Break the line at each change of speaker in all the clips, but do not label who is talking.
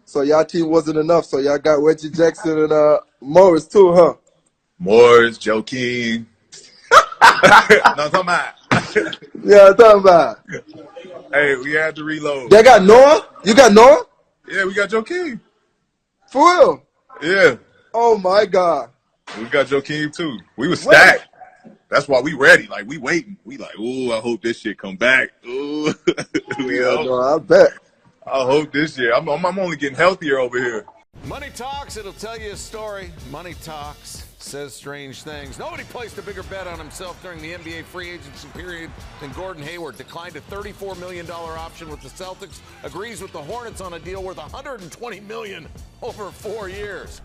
So y'all team wasn't enough. So y'all got Reggie Jackson and Morris too, huh?
Morris, Joe King. No, I'm talking about.
Yeah, I'm talking about.
Hey, we had to reload.
They got Noah? You got Noah?
Yeah, we got Joe King.
For real?
Yeah.
Oh my God.
We got Joe King too. We was
Wait.
stacked. That's why we ready. Like, we waiting. We like, ooh, I hope this shit come back. Ooh.
Yeah, no, I bet.
I hope this year. I'm only getting healthier over here.
Money talks, it'll tell you a story. Money talks, says strange things. Nobody placed a bigger bet on himself during the NBA free agency period than Gordon Hayward. Declined a $34 million option with the Celtics, agrees with the Hornets on a deal worth $120 million over 4 years.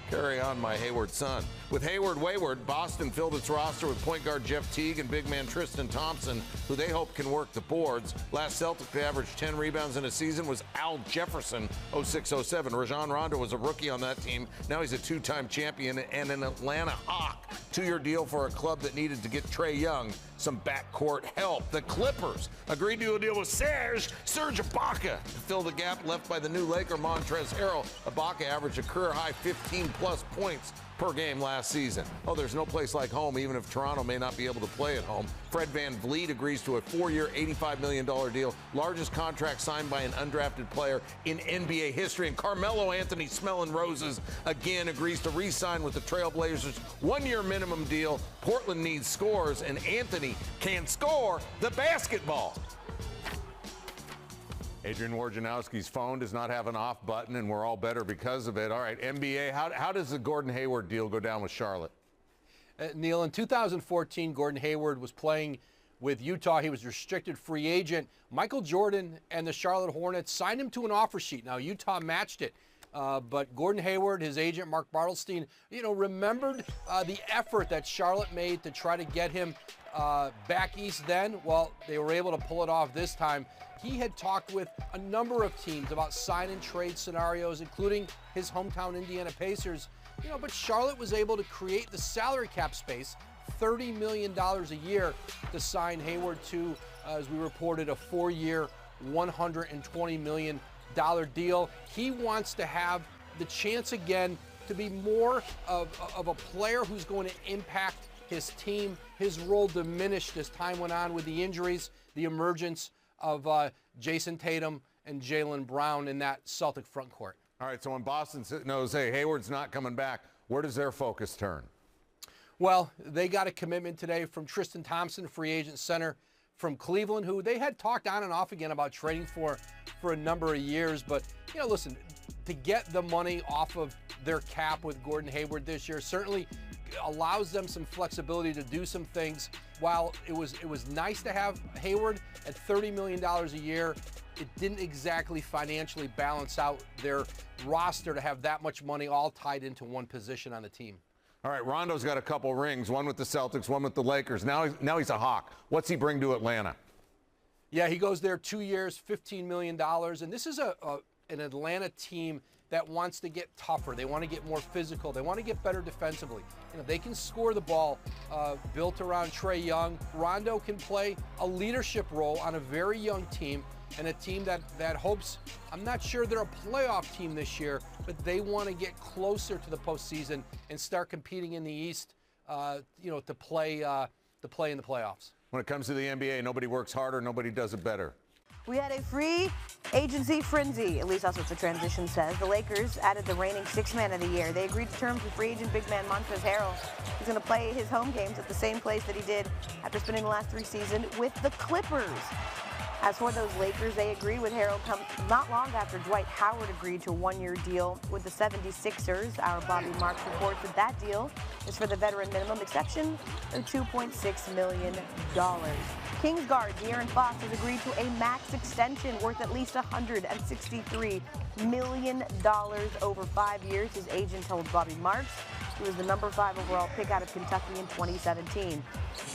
Carry on, my Hayward son. With Hayward wayward, Boston filled its roster with point guard Jeff Teague and big man Tristan Thompson, who they hope can work the boards. Last Celtic to average 10 rebounds in a season was Al Jefferson, 06-07. Rajon Rondo was a rookie on that team. Now he's a two-time champion and an Atlanta Hawk. 2-year deal for a club that needed to get Trae Young some backcourt help. The Clippers agreed to a deal with Serge Ibaka to fill the gap left by the new Laker Montrezl Harrell. Ibaka averaged a career-high 15-plus points per game last season. Oh, there's no place like home, even if Toronto may not be able to play at home. Fred VanVleet agrees to a 4-year, $85 million deal, largest contract signed by an undrafted player in NBA history. And Carmelo Anthony, smelling roses, again agrees to re-sign with the Trailblazers. 1-year minimum deal. Portland needs scores, and Anthony can score the basketball. Adrian Wojnarowski's phone does not have an off button, and we're all better because of it. All right, NBA, how does the Gordon Hayward deal go down with Charlotte?
Neil, in 2014, Gordon Hayward was playing with Utah. He was a restricted free agent. Michael Jordan and the Charlotte Hornets signed him to an offer sheet. Now, Utah matched it. But Gordon Hayward, his agent, Mark Bartelstein, remembered the effort that Charlotte made to try to get him back east then. Well, they were able to pull it off this time. He had talked with a number of teams about sign and trade scenarios, including his hometown Indiana Pacers. But Charlotte was able to create the salary cap space, $30 million a year, to sign Hayward to, as we reported, a 4-year, $120 million deal. He wants to have the chance again to be more of a player who's going to impact his team. His role diminished as time went on with the injuries, the emergence of Jason Tatum and Jaylen Brown in that Celtic front court.
All right, so when Boston knows, hey, Hayward's not coming back, where does their focus turn?
Well, they got a commitment today from Tristan Thompson, free agent center from Cleveland, who they had talked on and off again about trading for a number of years. But, listen, to get the money off of their cap with Gordon Hayward this year certainly allows them some flexibility to do some things. While it was nice to have Hayward at $30 million a year, it didn't exactly financially balance out their roster to have that much money all tied into one position on the team.
All right, Rondo's got a couple rings, one with the Celtics, one with the Lakers. Now he's a Hawk. What's he bring to Atlanta?
Yeah, he goes there 2 years, $15 million. And this is an Atlanta team that wants to get tougher. They want to get more physical. They want to get better defensively. They can score the ball, built around Trae Young. Rondo can play a leadership role on a very young team, and a team that hopes, I'm not sure they're a playoff team this year, but they want to get closer to the postseason and start competing in the East, to play in the playoffs.
When it comes to the NBA, nobody works harder, nobody does it better.
We had a free agency frenzy, at least that's what the transition says. The Lakers added the reigning sixth man of the year. They agreed to terms with free agent big man Montrezl Harrell. He's going to play his home games at the same place that he did after spending the last 3 seasons with the Clippers. As for those Lakers, they agreed with Harrell not long after Dwight Howard agreed to a 1-year deal with the 76ers. Our Bobby Marks reports that deal is for the veteran minimum exception of $2.6 million. Kings guard De'Aaron Fox has agreed to a max extension worth at least $163 million over 5 years. His agent told Bobby Marks he was the number 5 overall pick out of Kentucky in 2017.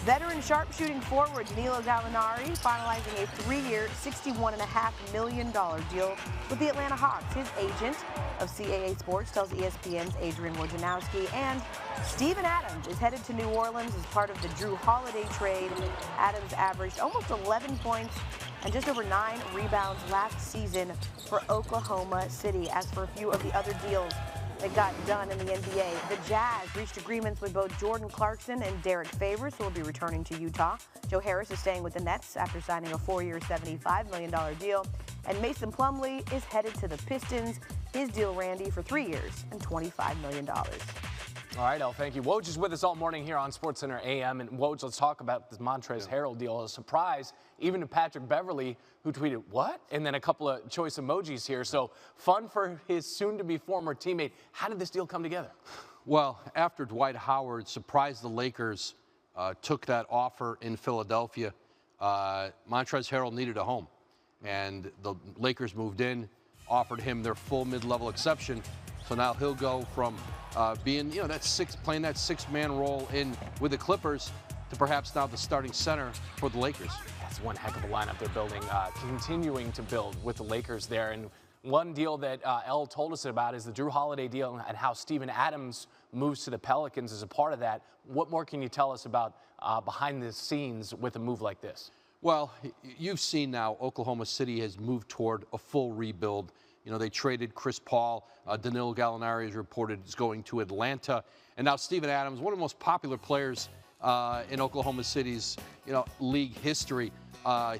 Veteran sharpshooting forward Danilo Gallinari finalizing a 3-year, $61.5 million deal with the Atlanta Hawks. His agent of CAA Sports tells ESPN's Adrian Wojnarowski. And Steven Adams is headed to New Orleans as part of the Drew Holiday trade. Adams averaged almost 11 points and just over 9 rebounds last season for Oklahoma City. As for a few of the other deals that got done in the NBA, the Jazz reached agreements with both Jordan Clarkson and Derek Favors, who will be returning to Utah. Joe Harris is staying with the Nets after signing a 4-year, $75 million deal. And Mason Plumlee is headed to the Pistons. His deal, Randy, for 3 years and $25 million.
All right, El, thank you. Woj is with us all morning here on SportsCenter AM. And Woj, let's talk about this Montrezl Harrell deal. A surprise even to Patrick Beverley, who tweeted, "What?" And then a couple of choice emojis here. So fun for his soon-to-be former teammate. How did this deal come together?
Well, after Dwight Howard surprised the Lakers, took that offer in Philadelphia, Montrezl Harrell needed a home. And the Lakers moved in, offered him their full mid-level exception. So now he'll go from being, playing that six-man role in with the Clippers to perhaps now the starting center for the Lakers.
That's one heck of a lineup they're building, continuing to build with the Lakers there. And one deal that El told us about is the Drew Holiday deal and how Steven Adams moves to the Pelicans as a part of that. What more can you tell us about behind the scenes with a move like this?
Well, you've seen now Oklahoma City has moved toward a full rebuild. You know, they traded Chris Paul. Danilo Gallinari is reported is going to Atlanta. And now Steven Adams, one of the most popular players in Oklahoma City's, league history.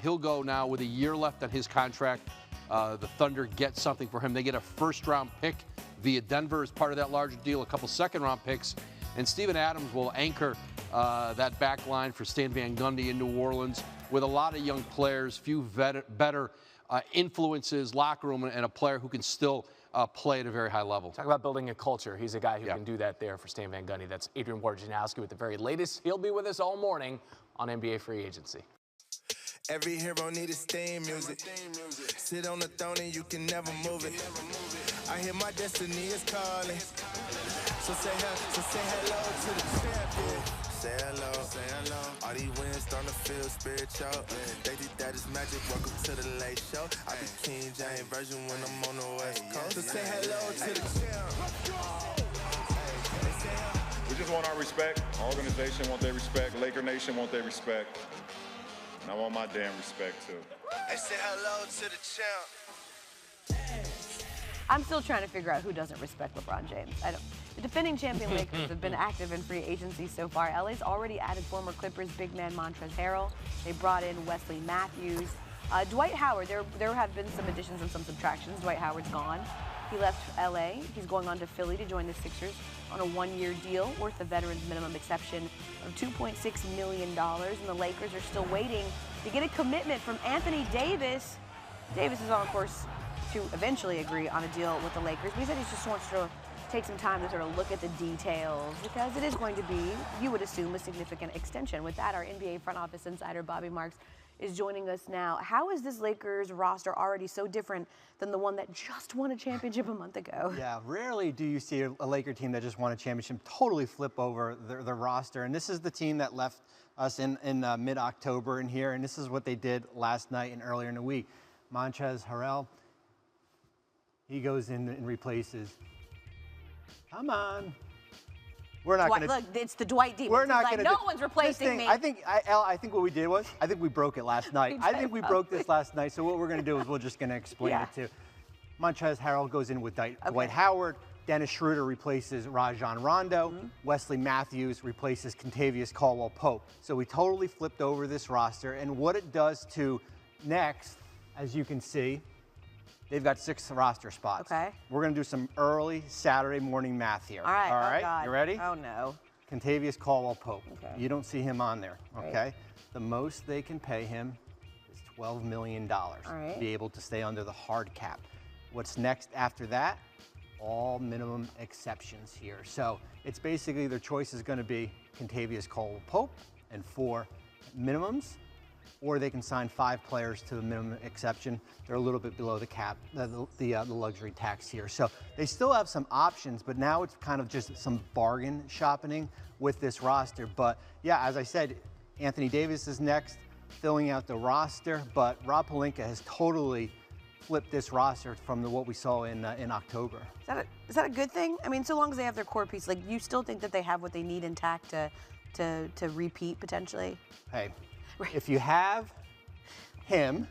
He'll go now with a year left on his contract. The Thunder get something for him. They get a first-round pick via Denver as part of that larger deal, a couple second-round picks. And Steven Adams will anchor that back line for Stan Van Gundy in New Orleans with a lot of young players, few better influences, locker room, and a player who can still play at a very high level.
Talk about building a culture. He's a guy who can do that there for Stan Van Gundy. That's Adrian Wojnarowski with the very latest. He'll be with us all morning on NBA Free Agency.
Every hero need a theme music. Sit on the throne and you can never move it. I hear my destiny is calling. So say hello to the champion. Say hello. All these wins starting to feel spiritual. They think that is magic. Welcome to the late show. I be King James version when I'm on the West Coast. So say hello to the champ.
We just want our respect. Our organization want their respect. Laker Nation want their respect. And I want my damn respect too.
They say hello to the champ.
I'm still trying to figure out who doesn't respect LeBron James. The defending champion Lakers have been active in free agency so far. LA's already added former Clippers big man Montrezl Harrell. They brought in Wesley Matthews. Dwight Howard, there have been some additions and some subtractions. Dwight Howard's gone. He left LA. He's going on to Philly to join the Sixers on a 1-year deal worth the veteran's minimum exception of $2.6 million. And the Lakers are still waiting to get a commitment from Anthony Davis. Davis is on course to eventually agree on a deal with the Lakers. But he said he just wants to take some time to sort of look at the details because it is going to be, you would assume, a significant extension. With that, our NBA front office insider Bobby Marks is joining us now. How is this Lakers roster already so different than the one that just won a championship a month ago?
Yeah, rarely do you see a Laker team that just won a championship totally flip over their roster. And this is the team that left us in mid-October in here, and this is what they did last night and earlier in the week. Montrezl Harrell, he goes in and replaces. Come on. We're not going to
look. It's the Dwight Demon.
We're not going to.
No one's replacing me.
I think what we did was we broke it last night. I think we broke this last night. So what we're going to do is we're just going to explain it to. Montrezl Harrell goes in with Dwight Howard. Dennis Schroder replaces Rajon Rondo. Wesley Matthews replaces Kentavious Caldwell-Pope. So we totally flipped over this roster. And what it does to next, as you can see, they've got 6 roster spots.
Okay.
We're going to do some early Saturday morning math here.
All right.
All right.
Oh, God.
You ready?
Oh, no.
Kentavious Caldwell-Pope.
Okay.
You don't see him on there. Okay.
Right.
The most they can pay him is $12 million.
All right.
To be able to stay under the hard cap. What's next after that? All minimum exceptions here. So it's basically their choice is going to be Kentavious Caldwell-Pope and 4 minimums, or they can sign 5 players to the minimum exception. They're a little bit below the cap, the luxury tax here. So they still have some options, but now it's kind of just some bargain shopping with this roster. But yeah, as I said, Anthony Davis is next, filling out the roster, but Rob Pelinka has totally flipped this roster from what we saw in October.
Is that a good thing? I mean, so long as they have their core piece, like, you still think that they have what they need intact to repeat potentially?
Hey, if you have him,